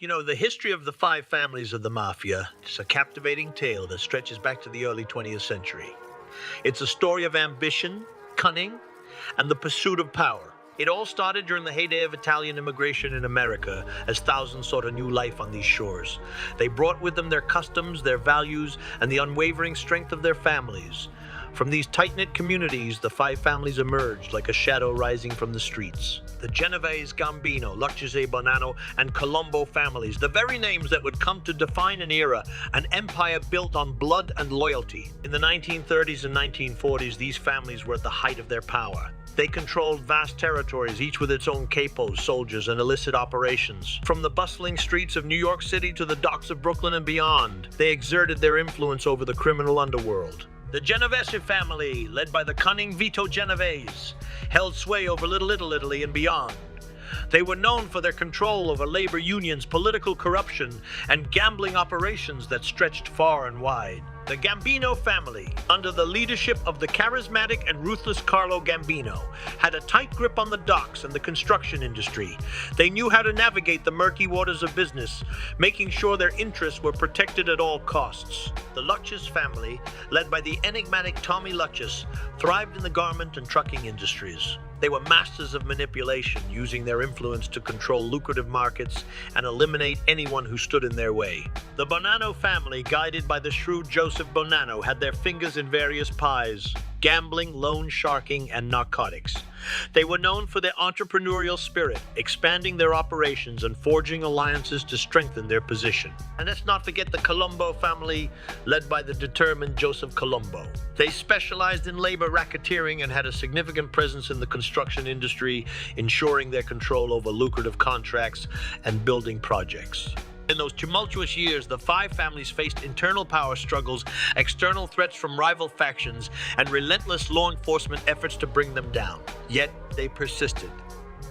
The history of the five families of the Mafia is a captivating tale that stretches back to the early 20th century. It's a story of ambition, cunning, and the pursuit of power. It all started during the heyday of Italian immigration in America, as thousands sought a new life on these shores. They brought with them their customs, their values, and the unwavering strength of their families. From these tight-knit communities, the five families emerged like a shadow rising from the streets. The Genovese, Gambino, Lucchese, Bonanno, and Colombo families, the very names that would come to define an era, an empire built on blood and loyalty. In the 1930s and 1940s, these families were at the height of their power. They controlled vast territories, each with its own capos, soldiers, and illicit operations. From the bustling streets of New York City to the docks of Brooklyn and beyond, they exerted their influence over the criminal underworld. The Genovese family, led by the cunning Vito Genovese, held sway over Little Italy and beyond. They were known for their control over labor unions, political corruption, and gambling operations that stretched far and wide. The Gambino family, under the leadership of the charismatic and ruthless Carlo Gambino, had a tight grip on the docks and the construction industry. They knew how to navigate the murky waters of business, making sure their interests were protected at all costs. The Lucchese family, led by the enigmatic Tommy Lucchese, thrived in the garment and trucking industries. They were masters of manipulation, using their influence to control lucrative markets and eliminate anyone who stood in their way. The Bonanno family, guided by the shrewd Joseph Bonanno, had their fingers in various pies: gambling, loan sharking, and narcotics. They were known for their entrepreneurial spirit, expanding their operations and forging alliances to strengthen their position. And let's not forget the Colombo family, led by the determined Joseph Colombo. They specialized in labor racketeering and had a significant presence in the construction industry, ensuring their control over lucrative contracts and building projects. In those tumultuous years, the five families faced internal power struggles, external threats from rival factions, and relentless law enforcement efforts to bring them down. Yet, they persisted.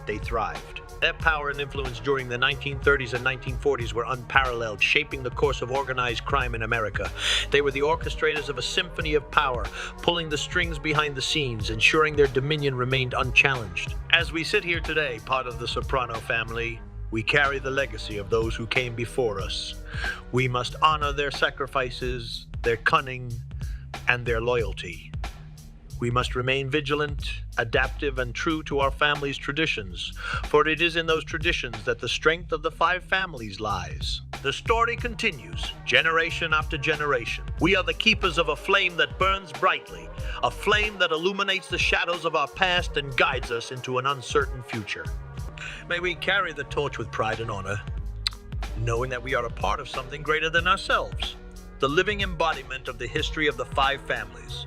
They thrived. Their power and influence during the 1930s and 1940s were unparalleled, shaping the course of organized crime in America. They were the orchestrators of a symphony of power, pulling the strings behind the scenes, ensuring their dominion remained unchallenged. As we sit here today, part of the Soprano family, we carry the legacy of those who came before us. We must honor their sacrifices, their cunning, and their loyalty. We must remain vigilant, adaptive, and true to our family's traditions, for it is in those traditions that the strength of the five families lies. The story continues, generation after generation. We are the keepers of a flame that burns brightly, a flame that illuminates the shadows of our past and guides us into an uncertain future. May we carry the torch with pride and honor, knowing that we are a part of something greater than ourselves, the living embodiment of the history of the five families.